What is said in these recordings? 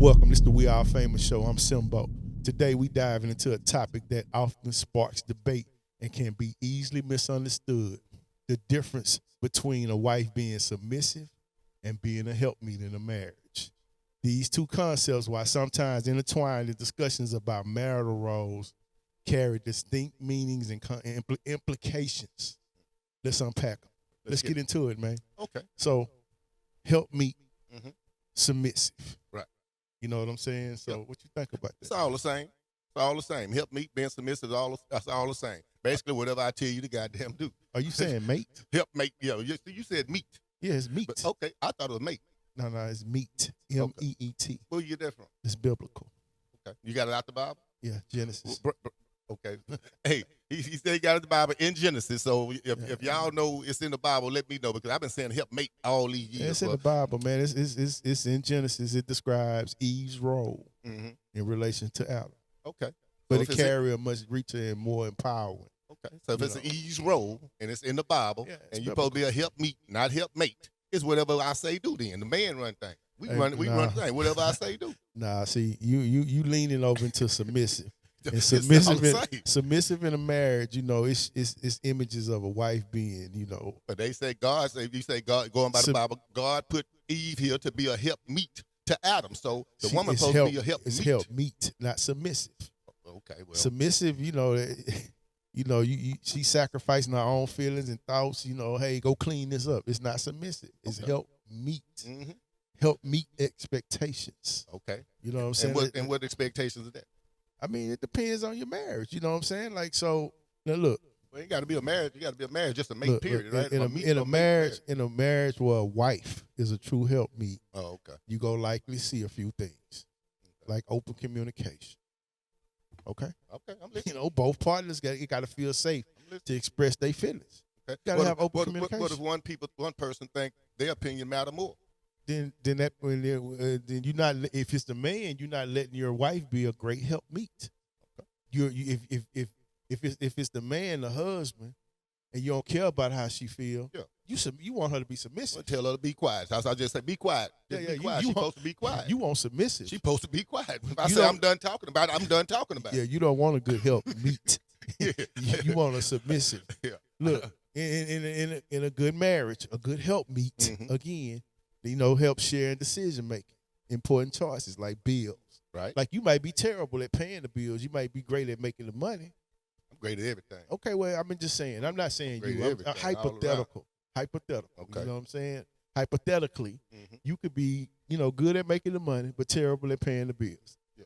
Welcome, this is the We Are Famous Show. I'm Simbo. Today we diving into a topic that often sparks debate and can be easily misunderstood. The difference between a wife being submissive and being a helpmeet in a marriage. These two concepts, while sometimes intertwined in discussions about marital roles, carry distinct meanings and implications. Let's unpack them. Let's get into it, man. Okay. So, helpmeet, Mm-hmm. submissive. Right. You know what I'm saying? So, Yep. what you think about It's that? all the same. It's all the same. Help me being submissive. That's all the same. Basically, whatever I tell you to goddamn do. Are you saying mate? Help make. You said meat. Yeah, it's meat. But okay, I thought it was mate. No, it's meat. M-E-E-T. Where you get that from? It's biblical. Okay. You got it out the Bible? Yeah, Genesis. Okay. Hey, he said he got it in the Bible in Genesis. So if y'all know it's in the Bible, let me know because I've been saying help mate all these years. Yeah, it's in the Bible, man. It's in Genesis. It describes Eve's role Mm-hmm. in relation to Adam. Okay. But So it if carry a much richer and more empowering. Okay. So if You it's know. an Eve's role and it's in the Bible Yeah, it's and you're supposed to be a help meet, not help mate, it's whatever I say do then. The man run things. We Hey, run nah. things. Whatever I say do. Nah, see, you leaning over into submissive. And It's all the same. submissive in a marriage, you know, it's images of a wife being, you know. But they say you say God, going by the Bible, God put Eve here to be a help meet to Adam. So the woman it's supposed to be a help It's meet. help meet, not submissive. Okay, well, Submissive, you know, she sacrificing her own feelings and thoughts. You know, hey, go clean this up. It's not submissive. It's Okay. help meet. mhm. Help meet expectations. Okay. You know what I'm saying? And what expectations is that? I mean, it depends on your marriage. You know what I'm saying? Like, so now look, Well, you got to be a marriage. You got to be a marriage just a mate. look, Period. look, Right? in meet a or mate marriage where a wife is a true help meet, Oh, okay. you go likely see a few things, like open communication. Okay, Okay, I'm listening. you know, both partners got to feel safe I'm listening. to express their feelings. Okay. gotta What have if- open what communication. if one person think their opinion matter more? Then then you're not, if it's the man, you're not letting your wife be a great help meet. If it's the man, the husband, and you don't care about how she feel, Yeah. you want her to be Well, submissive. tell her to be quiet. That's I just say be quiet. Just be quiet. She's supposed to be quiet. You want submissive. She's supposed to be quiet. If I You say don't- I'm done talking about it, I'm done talking about Yeah, it. you don't want a good help meet. Yeah. You want a submissive. Yeah. Look, in a good marriage, a good help meet, Mhm. again, you know, help sharing decision making, important choices like bills. Right. Like you might be terrible at paying the bills. You might be great at making the money. I'm great at everything. Okay, well, I'm just saying. I'm not saying Great you. at I'm everything, all hypothetical. Hypothetical. Okay. You know what I'm saying? Hypothetically, Mhm. you could be, you know, good at making the money, but terrible at paying the bills. Yeah.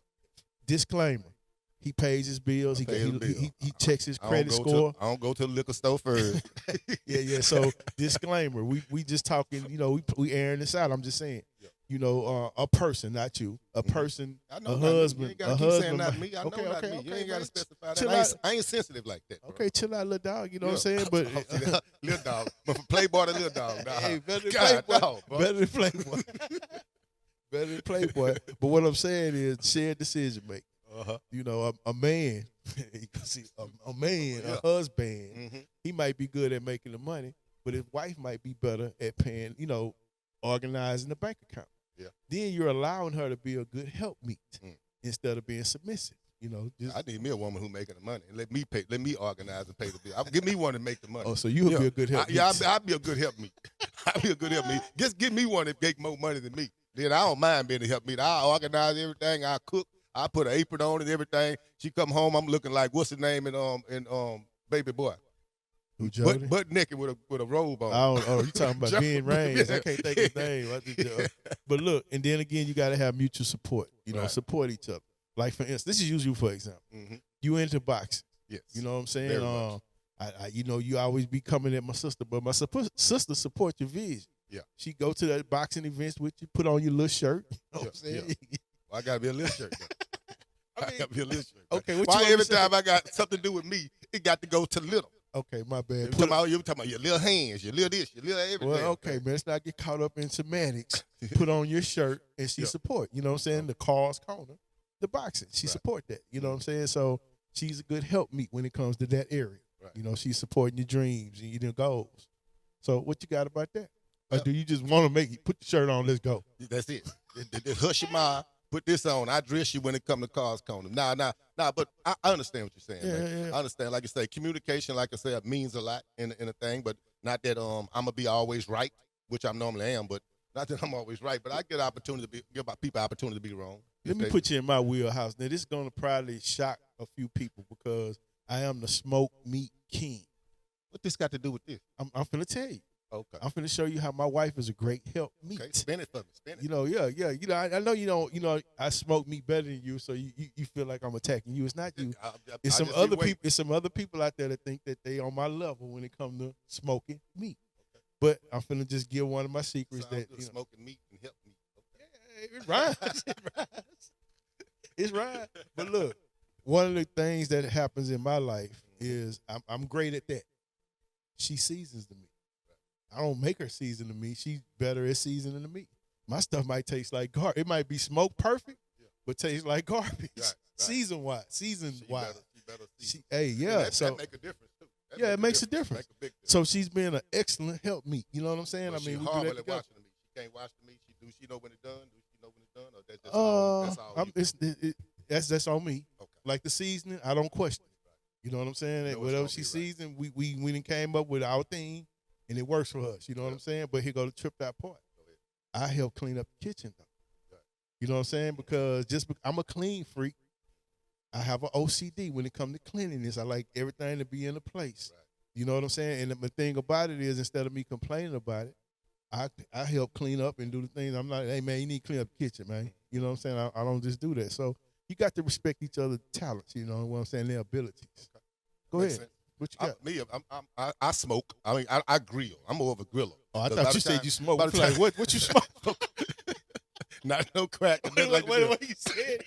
Disclaimer: he pays his bills. I pay his bill. He checks his I don't credit go score. I don't go to the liquor store first. Yeah. So disclaimer: we just talking. You know, we airing this out. I'm just saying. Yeah. You know, a person, not you. A person, I know a not me. You husband, ain't gotta a keep saying husband. not me. I know okay, not okay, me. okay. You ain't gotta man. specify Chill that. out. I ain't sensitive like that. Bro. Okay, chill out, little dog. You know what I'm Yeah. saying? But little dog. But from Playboy to little dog. Nah. hey, better than God, Playboy. no, bro. Better than Playboy. Better than Playboy. But what I'm saying is shared decision making. Uh-huh. You know, a man, you can see a man, Yeah. a husband, Mm-hmm. he might be good at making the money, but his wife might be better at paying, you know, organizing the bank account. Yeah. Then you're allowing her to be a good helpmeet Mm. instead of being submissive. You know, just I need me a woman who making the money. Let me organize and pay the bill. Give me one to make the money. oh, so you would be a good helpmeet. I'll be a good help me. I'll be a good help me. Just give me one that make more money than me. Then I don't mind being a help me. I organize everything. I cook. I put an apron on and everything. She come home, I'm looking like what's his name in Baby Boy, Who, Jody? butt naked with a robe on. You talking about Jody. Ben Raines. I Yeah. can't think his name. But look, and then again, you got to have mutual support. You know, Right. support each other. Like, for instance, this is usually for example. Mm-hmm. You into boxing. Yes. You know what I'm saying? Very much. You know, you always be coming at my sister, but my sister support your vision. Yeah. She go to that boxing events with you, put on your little shirt. You know what I'm Yeah, saying? Well, I gotta be a little shirt. I gotta be a little shirt. Okay, what Why you want me every to say? time I got something to do with me, it got to go to little. Okay, my bad. You talking about your little hands, your little this, your little everything. Well, okay, man. Let's not get caught up in semantics. Put on your shirt and she Yeah. support. You know what I'm saying? The Carl's Corner, the boxing. She Right. support that. You know what I'm saying? So she's a good helpmeet when it comes to that area. Right. You know, she's supporting your dreams and your goals. So what you got about that? Or Well- do you just want to put the shirt on, let's go? That's it. Just hush your mouth put this on. I dress you when it come to cars condom. Nah. But I understand what you're saying, man. Yeah. I understand. Like I say, communication, like I said, means a lot in a thing. But not that I'm gonna be always right, which I normally am. But not that I'm always right. But I get opportunity to give people opportunity to be wrong. Let me put you in my wheelhouse. Now, this is going to probably shock a few people because I am the smoke meat king. What this got to do with this? I'm finna tell you. Okay. I'm finna show you how my wife is a great help meat. Okay, spin it for me. Spin it. You know, yeah. You know, I know you don't. You know, I smoke meat better than you, so you feel like I'm attacking you. It's not you. It's some other people. It's some other people out there that think that they on my level when it comes to smoking meat. Okay. But I'm finna just give one of my secrets that smoking meat and help meat. Okay. Yeah, it rhymes. It rhymes. It's right. But look, one of the things that happens in my life is I'm great at that. She seasons the meat. I don't make her season the meat. She's better at seasoning the meat. My stuff might taste like garbage. It might be smoked perfect, but tastes like garbage. Right. Season-wise. Hey, yeah. That make a difference, too. It makes a difference. Make a big difference. So she's been an excellent help meat. You know what I'm saying? Well, I mean, we do do that watching the meat. She can't watch the meat. She know when it's done? Do she know when it's done? Or that's all that's on me. Okay. Like the seasoning, I don't question it. You know what I'm saying? Whatever she seasoned, we went and came up with our thing, and it works for us. You know what I'm saying? But here go the tripped out part. I help clean up the kitchen, though. Right. You know what I'm saying? Because I'm a clean freak. I have an OCD when it comes to cleanliness. I like everything to be in a place. Right. You know what I'm saying? And the thing about it is, instead of me complaining about it, I help clean up and do the things. I'm not, hey, man, you need to clean up the kitchen, man. You know what I'm saying? I don't just do that. So you got to respect each other's talents, you know what I'm saying, their abilities. Okay. Go ahead. Sense. What you got? I smoke. I mean, I grill. I'm more of a griller. Oh, I thought you said you smoke. Like, what you smoke? Not no crack. Wait, the way you said it.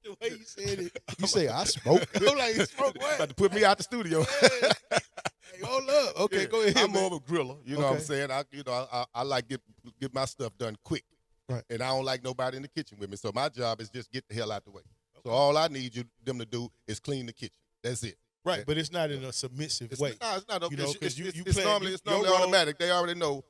The way you said it. You say, I smoke. I'm like, smoke what? About to put me out the studio. Hey, hold up. Okay, go ahead. I'm more of a griller. You know what I'm saying? I like get my stuff done quick. Right. And I don't like nobody in the kitchen with me. So my job is just get the hell out the way. Okay. So all I need them to do is clean the kitchen. That's it. Right, but it's not in a submissive way. No, it's not. Okay. You know, it's normally automatic. They already know.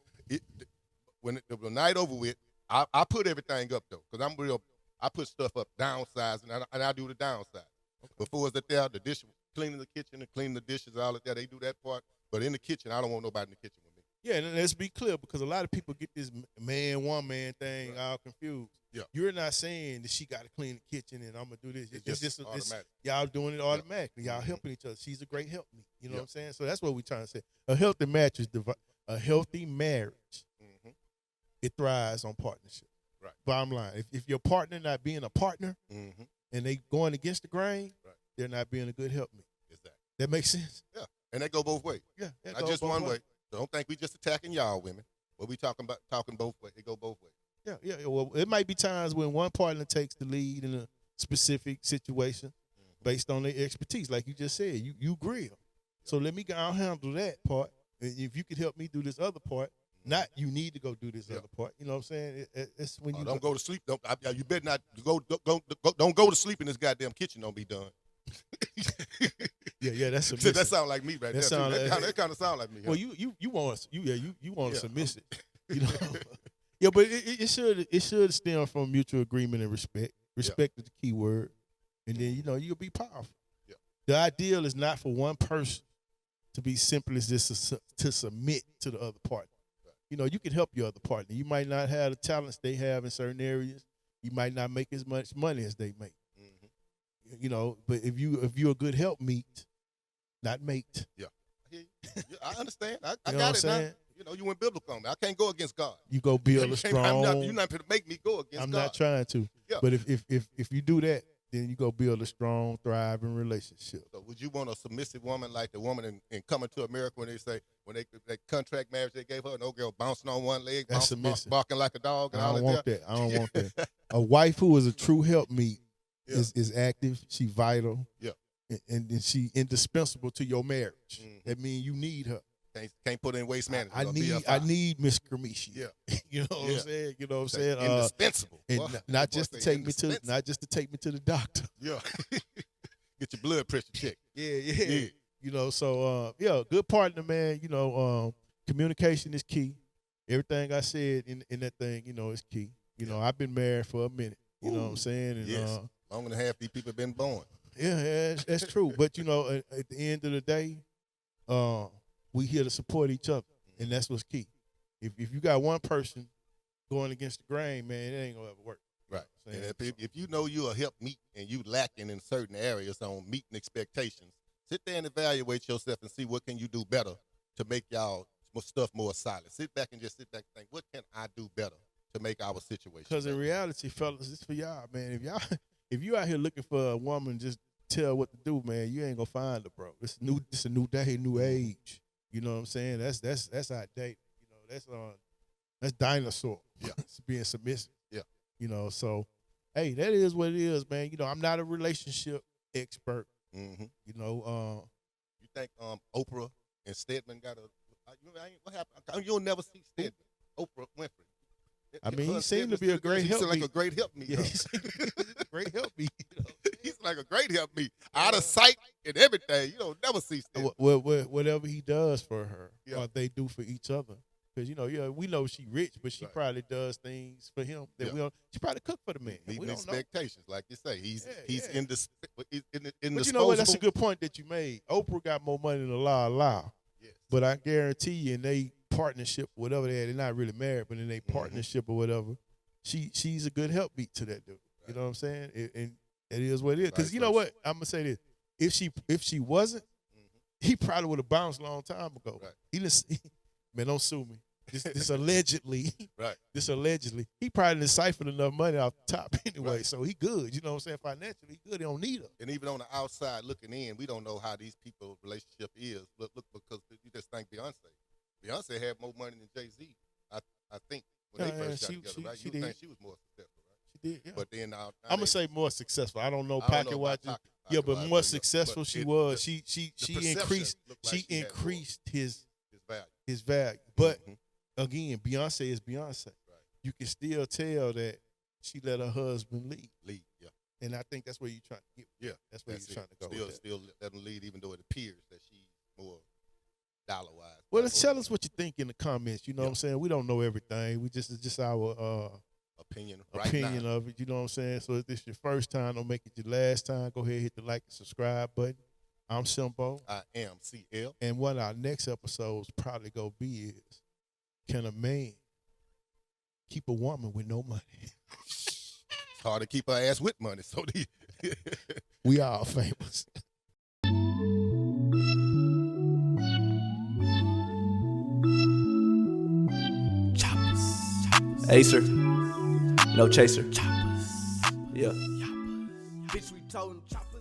When the night over with, I put everything up, though, because I'm real. I put stuff up, downsize, and I do the downside. Okay. Before it's the dish, cleaning the kitchen and cleaning the dishes, all of that, they do that part. But in the kitchen, I don't want nobody in the kitchen with me. Yeah, and let's be clear, because a lot of people get this man, one-man thing all confused. Yeah. You're not saying that she got to clean the kitchen and I'm going to do this. It's just automatic. Y'all doing it automatically. Y'all helping each other. She's a great help me. You know what I'm saying? So that's what we're trying to say. A healthy marriage, it thrives on partnership. Right. Bottom line, if your partner not being a partner and they going against the grain, they're not being a good help me. Exactly. That makes sense? Yeah, and that go both ways. Yeah. Not just one way. So don't think we just attacking y'all women. What we talking both ways. It go both ways. Yeah. Well, it might be times when one partner takes the lead in a specific situation based on their expertise. Like you just said, you grill. So I'll handle that part. And if you could help me do this other part, not you need to go do this other part. You know what I'm saying? It's when you don't go to sleep. You better not don't go to sleep in this goddamn kitchen. Don't be done. Yeah, that's submissive. That sound like me right there. That kind of sound like me. Well, you want to submissive. You know. Yeah, but it should stem from mutual agreement and respect. Respect is the key word, and then you'll be powerful. Yeah. The ideal is not for one person to be simple as just to submit to the other partner. Right. You can help your other partner. You might not have the talents they have in certain areas. You might not make as much money as they make. But if you're a good helpmeet, not mate. Yeah. I understand. I got it now. You went biblical on me. I can't go against God. You go build a strong. You're not going to make me go against God. I'm not trying to. Yeah. But if you do that, then you go build a strong, thriving relationship. So would you want a submissive woman like the woman in Coming to America when they contract marriage they gave her, an old girl bouncing on one leg, barking like a dog? And I don't want that. I don't want that. A wife who is a true helpmeet is active. She vital. Yeah. And she indispensable to your marriage. That means you need her. Can't put in waste management. I need Miss Kermishi. Yeah. You know what I'm saying? You know what I'm saying? Indispensable. And not just to take me to the doctor. Yeah. Get your blood pressure checked. Yeah. Good partner, man. Communication is key. Everything I said in that thing, is key. You know, I've been married for a minute. You know what I'm saying? And, yes. Longer than half these people been born. Yeah, that's true. But, you know, at the end of the day, we here to support each other, and that's what's key. If you got one person going against the grain, man, it ain't going to ever work. Right. And if you know you're a HelpMeet and you lacking in certain areas on meeting expectations, sit there and evaluate yourself and see what can you do better to make y'all stuff more solid. Sit back and just think, what can I do better to make our situation Because in reality, fellas, it's for y'all, man. If you out here looking for a woman just tell what to do, man, you ain't gonna find her, bro. It's a new day, new age. You know what I'm saying? That's outdated. You know, that's dinosaur. Yeah. It's being submissive. Yeah. You know, so hey, that is what it is, man. You know, I'm not a relationship expert. Mm-hmm. You know, you think Oprah and Stedman got what happened? You'll never see Stedman. Oprah Winfrey. I mean, he seemed to be a great help. He's like a great help me. Yeah, great help me. You know? He's like a great help me. Out of sight and everything. You don't never see Stedman. Whatever he does for her, Yeah. or they do for each other. Because, you know, yeah, we know she rich, but she probably does things for him that we don't. She probably cook for the man. Meeting We don't expectations, like you say. He's Yeah. in But you know what? That's a good point that you made. Oprah got more money than Allah. Yes. But I guarantee you, in they partnership, whatever they're not really married, but in they partnership or whatever, she's a good helpbeat to that dude. Right. You know what I'm saying? And it is what it is. Because you know what? I'm gonna say this: if she wasn't, he probably would have bounced a long time ago. Right. He didn't. Man, don't sue me. This allegedly, right? This allegedly, he probably didn't siphon enough money off the top anyway, so he good. You know what I'm saying? Financially, he good. He don't need her. And even on the outside looking in, we don't know how these people's relationship is. Look, because you just think Beyonce. Beyonce had more money than Jay-Z. I think when they first got together, right? You think she was more successful, right? She did, yeah. But then I'm gonna say more successful. I don't know pocket wise. Yeah, but more successful she was. She increased his value. But again, Beyonce is Beyonce. Right. You can still tell that she let her husband lead. Yeah. And I think that's where you're trying to get. Yeah. That's where you're trying to go. Still let him lead, even though it appears that she's more dollar-wise. Well, tell us what you think in the comments. You know what I'm saying? We don't know everything. It's just our opinion of it. You know what I'm saying? So if this is your first time, don't make it your last time. Go ahead and hit the like and subscribe button. I'm Simbo. I am CL. And what our next episode's probably going to be is, can a man keep a woman with no money? It's hard to keep her ass with money. So we are famous. Acer, no chaser. Yeah. Bitch, we toting choppers.